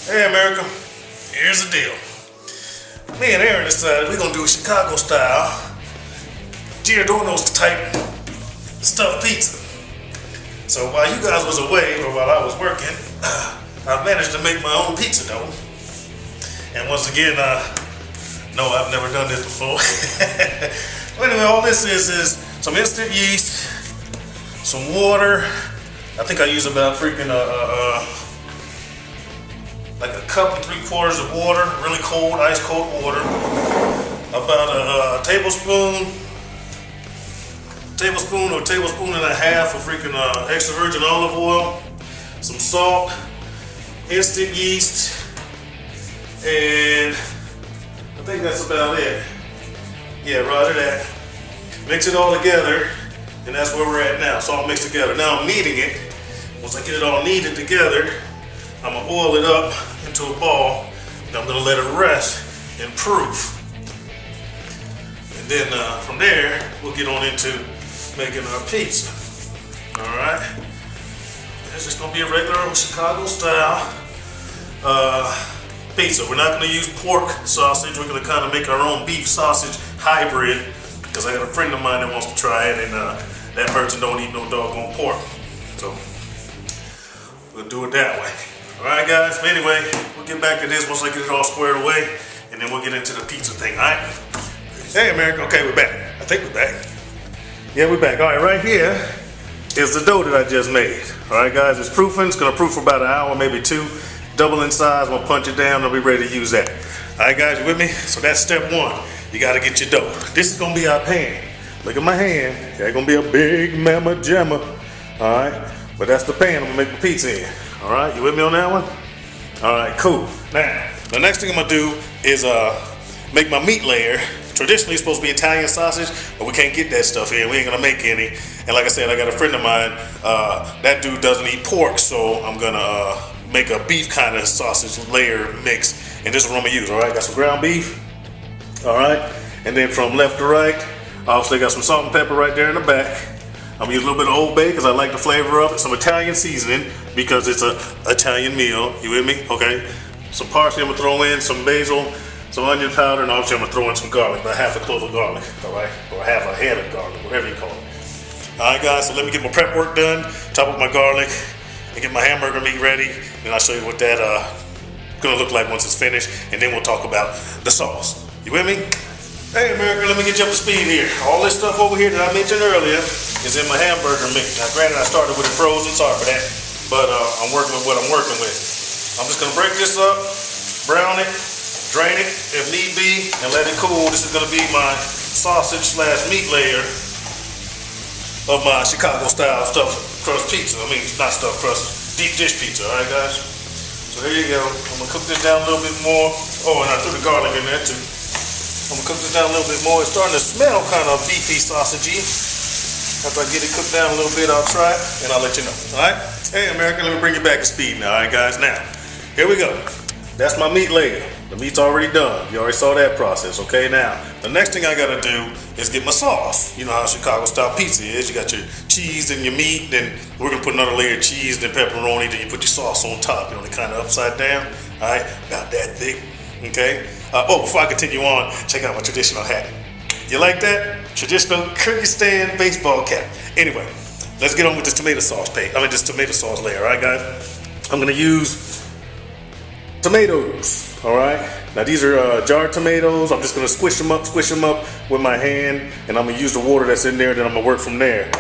Hey America, here's the deal. Me and Aaron decided we're gonna do a Chicago style Giordano's type stuffed pizza. So while you guys was away or while I was working, I managed to make my own pizza dough. And once again, no, I've never done this before. Well, anyway, all this is some instant yeast, some water. I think I use about freaking like a cup and 3/4 of water, really cold, ice cold water. About a tablespoon or tablespoon and a half of freaking extra virgin olive oil, some salt, instant yeast, and I think that's about it. Yeah, roger that. Mix it all together, and that's where we're at now. It's all mixed together. Now I'm kneading it. Once I get it all kneaded together, I'm gonna oil it up into a ball, and I'm gonna let it rest and proof. And then from there, we'll get on into making our pizza. All right. It's just gonna be a regular Chicago style pizza. We're not gonna use pork sausage. We're gonna kind of make our own beef sausage hybrid because I got a friend of mine that wants to try it, and that person don't eat no doggone pork. So we'll do it that way. All right, guys. But anyway, we'll get back to this once I get it all squared away, and then we'll get into the pizza thing. All right. Hey, America. Okay, we're back. I think we're back. Yeah, we're back. All right, right here is the dough that I just made. All right, guys. It's proofing. It's gonna proof for about an hour, maybe two. Double in size. I'm gonna punch it down. I'll be ready to use that. All right, guys. You with me? So that's step one. You gotta get your dough. This is gonna be our pan. Look at my hand. That's gonna be a big mamma jamma. All right. But that's the pan I'm gonna make the pizza in. All right, you with me on that one? All right, cool. Now, the next thing I'm gonna do is make my meat layer. Traditionally, it's supposed to be Italian sausage, but we can't get that stuff here. We ain't gonna make any. And like I said, I got a friend of mine. That dude doesn't eat pork, so I'm gonna make a beef kind of sausage layer mix. And this is what I'm gonna use. All right, got some ground beef. All right, and then from left to right, obviously got some salt and pepper right there in the back. I'm gonna use a little bit of Old Bay because I like the flavor of it. Some Italian seasoning because it's an Italian meal. You with me? Okay. Some parsley I'm gonna throw in, some basil, some onion powder, and obviously I'm gonna throw in some garlic, about half a clove of garlic, all right? Or half a head of garlic, whatever you call it. All right, guys, so let me get my prep work done, chop up my garlic, and get my hamburger meat ready, and I'll show you what that gonna look like once it's finished, and then we'll talk about the sauce. You with me? Hey America, let me get you up to speed here. All this stuff over here that I mentioned earlier is in my hamburger mix. Now granted, I started with it frozen, sorry for that, but I'm working with what I'm working with. I'm just gonna break this up, brown it, drain it if need be, and let it cool. This is gonna be my sausage / meat layer of my Chicago style stuffed crust pizza. I mean, not stuffed crust, deep dish pizza, all right guys? So there you go. I'm gonna cook this down a little bit more. Oh, and I threw the garlic in there too. I'm gonna cook this down a little bit more. It's starting to smell kind of beefy, sausagey. After I get it cooked down a little bit, I'll try it and I'll let you know. All right? Hey, America, let me bring you back to speed now. All right, guys. Now, here we go. That's my meat layer. The meat's already done. You already saw that process. Okay. Now, the next thing I gotta do is get my sauce. You know how Chicago style pizza is. You got your cheese and your meat. Then we're gonna put another layer of cheese, then pepperoni. Then you put your sauce on top. You know, they kind of upside down. All right, about that thick. Okay. Before I continue on, check out my traditional hat. You like that? Traditional Kyrgyzstan baseball cap. Anyway, let's get on with this tomato sauce paste. This tomato sauce layer. All right, guys. I'm gonna use tomatoes. All right. Now these are jarred tomatoes. I'm just gonna squish them up with my hand, and I'm gonna use the water that's in there. Then I'm gonna work from there.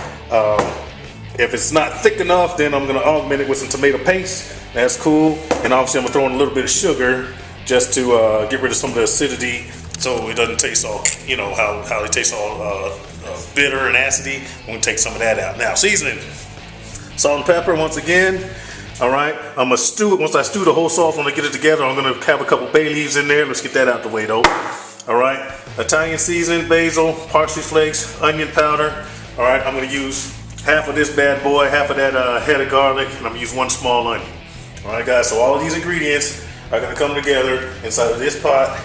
If it's not thick enough, then I'm gonna augment it with some tomato paste. That's cool. And obviously I'm gonna throw in a little bit of sugar just to get rid of some of the acidity, so it doesn't taste all, you know, how it tastes all bitter and acidy. I'm gonna take some of that out. Now, seasoning. Salt and pepper once again. All right, I'm gonna stew it. Once I stew the whole sauce, when I get it together, I'm gonna have a couple bay leaves in there. Let's get that out the way though. All right, Italian seasoning, basil, parsley flakes, onion powder. All right, I'm gonna use half of this bad boy, half of that head of garlic, and I'm gonna use one small onion. All right, guys, so all of these ingredients are gonna come together inside of this pot.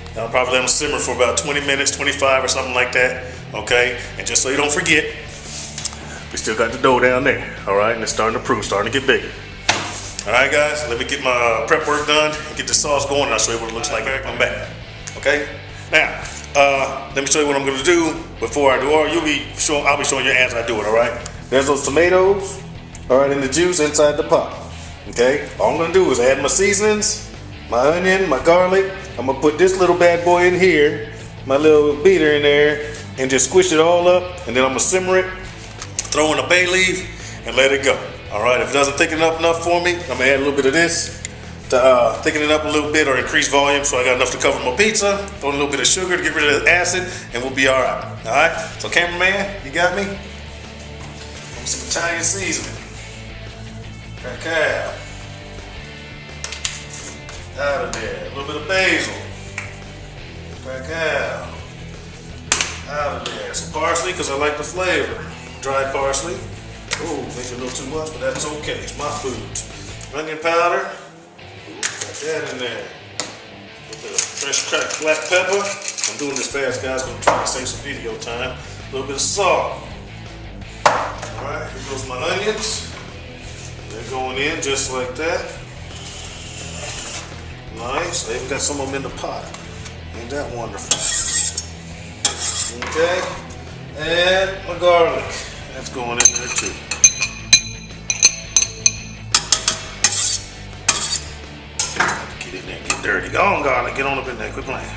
And I'll probably let them simmer for about 20 minutes, 25 or something like that, okay? And just so you don't forget, we still got the dough down there, all right? And it's starting to proof, starting to get bigger. All right, guys, let me get my prep work done, get the sauce going, and I'll show you what it looks like when I come back. Okay? Now, let me show you what I'm gonna do before I do, or I'll be showing you as I do it, all right? There's those tomatoes, all right, in the juice inside the pot, okay? All I'm gonna do is add my seasonings, my onion, my garlic. I'm gonna put this little bad boy in here, my little beater in there, and just squish it all up, and then I'm gonna simmer it, throw in a bay leaf, and let it go. All right, if it doesn't thicken up enough for me, I'm gonna add a little bit of this to thicken it up a little bit or increase volume so I got enough to cover my pizza. Throw in a little bit of sugar to get rid of the acid, and we'll be all right. All right, so cameraman, you got me? Some Italian seasoning. Cacao. Out of there. A little bit of basil. Cacao. Out of there. Some parsley because I like the flavor. Dried parsley. Ooh, maybe a little too much, but that's okay. It's my food. Onion powder. Got that in there. A little bit of fresh cracked black pepper. I'm doing this fast, guys. I'm trying to save some video time. A little bit of salt. Alright, here goes my onions. They're going in just like that. Nice. I even got some of them in the pot. Ain't that wonderful? Okay. And my garlic. That's going in there too. Get in there, get dirty. Go on, garlic. Get on up in there. Quit playing.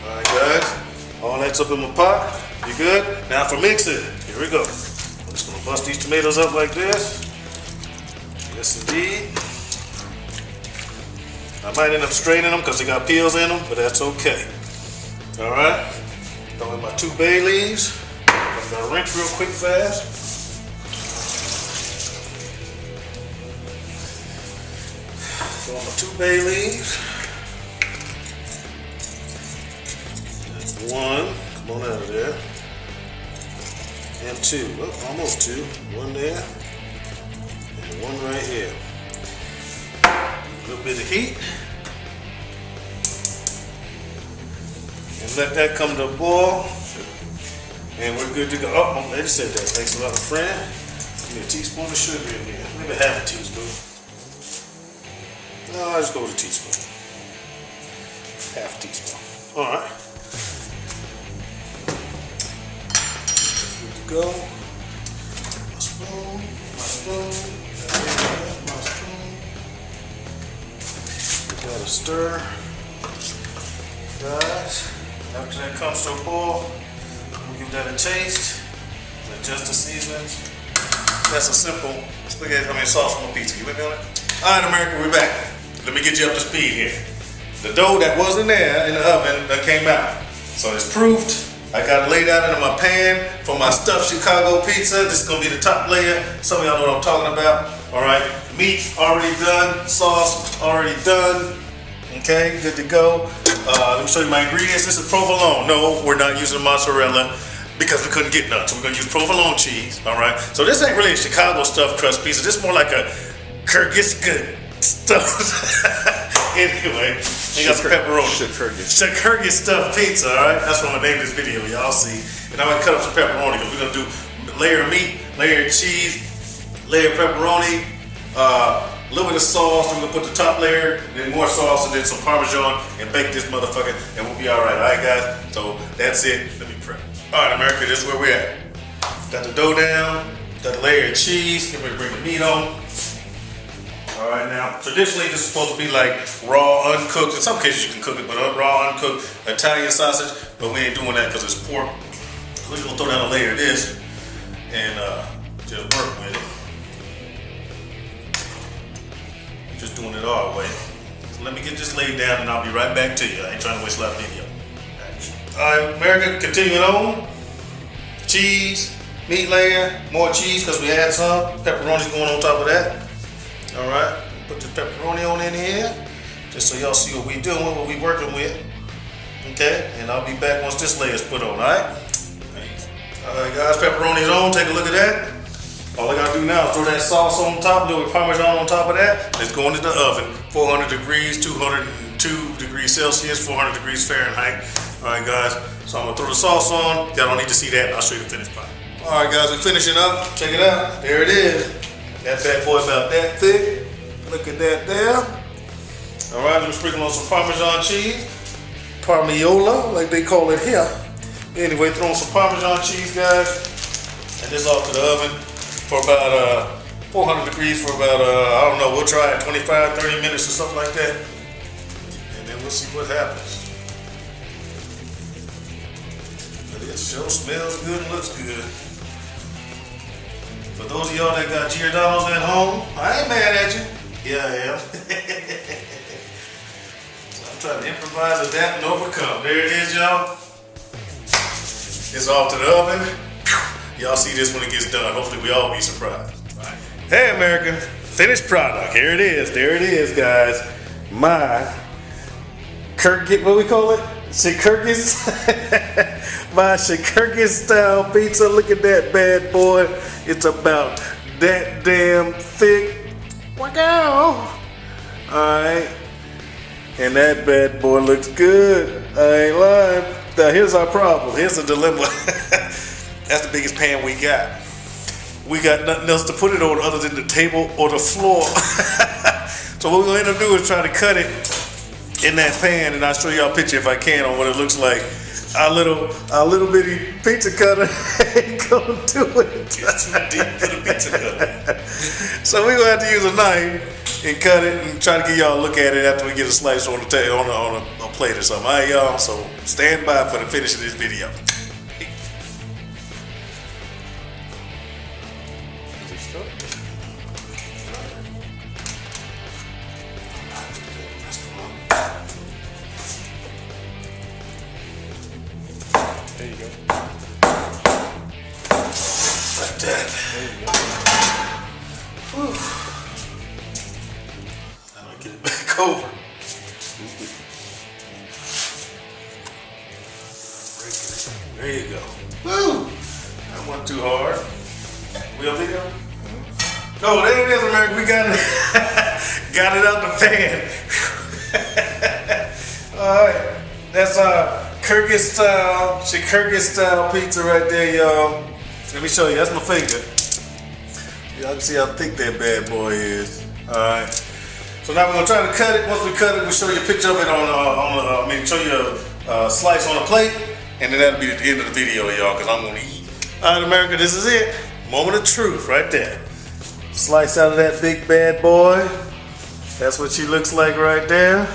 Alright, guys. All that's up in my pot. You good? Now for mixing. Here we go. I'm just gonna bust these tomatoes up like this. Yes, indeed. I might end up straining them because they got peels in them, but that's okay. All right. Throw in my 2 bay leaves. I'm gonna rinse real quick, fast. Throw in my 2 bay leaves. That's 1. Come on out of there. And 2, well, almost 2. 1 there, and 1 right here. A little bit of heat. And let that come to a boil. And we're good to go. Oh, I just said that. Thanks a lot, friend. Give me a teaspoon of sugar in here. Maybe half a teaspoon. No, I'll just go with a teaspoon. Half a teaspoon. All right. Go. My spoon, my spoon. We gotta stir. Guys, after that comes to a boil, we'll give that a taste. Adjust the seasonings. That's a simple sauce on a pizza. You with me on it? All right, America, we're back. Let me get you up to speed here. The dough that wasn't there in the oven that came out. So it's proofed. I got it laid out into my pan for my stuffed Chicago pizza. This is gonna be the top layer. Some of y'all know what I'm talking about. All right, meat already done, sauce already done. Okay, good to go. Let me show you my ingredients. This is provolone. No, we're not using mozzarella because we couldn't get none. So we're gonna use provolone cheese. All right. So this ain't really a Chicago stuffed crust pizza. This is more like a Kyrgyzstan stuffed. Anyway. You got some pepperoni. Chikyrgyz stuffed pizza, alright? That's what I'm gonna name this video, y'all see. And I'm gonna cut up some pepperoni because we're gonna do layer of meat, layer of cheese, layer of pepperoni, a little bit of sauce. We're gonna put the top layer, then more sauce, and then some Parmesan, and bake this motherfucker, and we'll be alright, alright, guys? So that's it. Let me prep. Alright, America, this is where we're at. Got the dough down, got the layer of cheese, get ready to bring the meat on. All right, now, traditionally this is supposed to be like raw, uncooked. In some cases you can cook it, but raw, uncooked Italian sausage, but we ain't doing that because it's pork. We're just gonna throw down a layer of this and just work with it. Just doing it our way. So let me get this laid down and I'll be right back to you. I ain't trying to waste a lot of video. All right, America, continuing on. Cheese, meat layer, more cheese because we had some. Pepperoni's going on top of that. All right, put the pepperoni on in here, just so y'all see what we doing, what we working with. Okay, and I'll be back once this layer is put on, all right? All right, guys, pepperoni's on, take a look at that. All I gotta do now is throw that sauce on top, a little Parmesan on top of that. Let's go into the oven, 400 degrees, 202 degrees Celsius, 400 degrees Fahrenheit. All right, guys, so I'm gonna throw the sauce on. Y'all don't need to see that, I'll show you the finished product. All right, guys, we're finishing up, check it out, there it is. That bad boy about that thick. Look at that there. All right, let me sprinkle on some Parmesan cheese. Parmiola, like they call it here. Anyway, throw on some Parmesan cheese, guys. And this off to the oven for about 400 degrees for about, I don't know, we'll try it 25, 30 minutes or something like that. And then we'll see what happens. But it sure smells good and looks good. For those of y'all that got Giordano's at home, I ain't mad at you. Yeah, I am. So I'm trying to improvise, adapt, and overcome. There it is, y'all. It's off to the oven. Y'all see this when it gets done. Hopefully we all be surprised. Right. Hey, American, finished product. Here it is. There it is, guys. My Kyrgyz, what we call it? Chikyrgyz? My Chikyrgyz style pizza. Look at that bad boy. It's about that damn thick. Wow. Alright. And that bad boy looks good. I ain't lying. Now here's our problem. Here's the dilemma. That's the biggest pan we got. We got nothing else to put it on other than the table or the floor. So what we're gonna end up doing is try to cut it in that pan, and I'll show y'all a picture if I can on what it looks like. Our little bitty pizza cutter ain't gonna do it. It's too deep for the pizza cutter. So we're gonna have to use a knife and cut it and try to get y'all a look at it after we get a slice on a plate or something. All right, y'all. So stand by for the finish of this video. There you go. Like that. There you go. Whew. Now I get it back over. There you go. Woo! That wasn't too hard. We on video? Oh, there it is, America. We got it. Got it out the pan. All right. That's Kyrgyz style pizza right there, y'all. Let me show you. That's my finger. Y'all can see how thick that bad boy is. All right. So now we're gonna try to cut it. Once we cut it, we'll show you a picture of it show you a slice on a plate, and then that'll be the end of the video, y'all, because I'm gonna eat. All right, America, this is it. Moment of truth right there. Slice out of that big bad boy. That's what she looks like right there.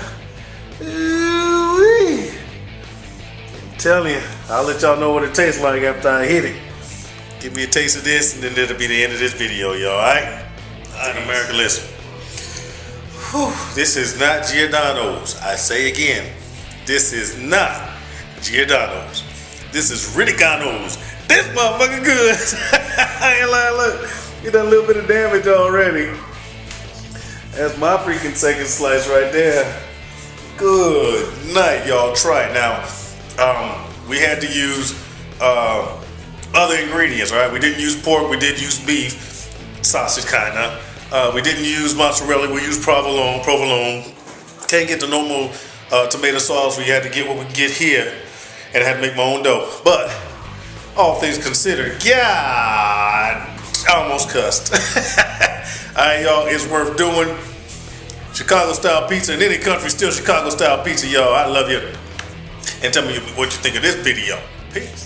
Ooh-wee. I'm telling you, I'll let y'all know what it tastes like after I hit it. Give me a taste of this, and then that'll be the end of this video, y'all, all right? All right, America, listen. Whew, this is not Giordano's. I say again, this is not Giordano's. This is Riticano's. This motherfucker good. I ain't lying, look. You done a little bit of damage already. That's my freaking second slice right there. Good night, y'all. Try it now. We had to use other ingredients, right? We didn't use pork. We did use beef, sausage kinda. We didn't use mozzarella. We used provolone. Can't get the normal tomato sauce. We had to get what we get here, and I had to make my own dough. But all things considered, God, I almost cussed. All right, y'all, it's worth doing. Chicago style pizza in any country, still Chicago style pizza, y'all. I love you. And tell me what you think of this video. Peace.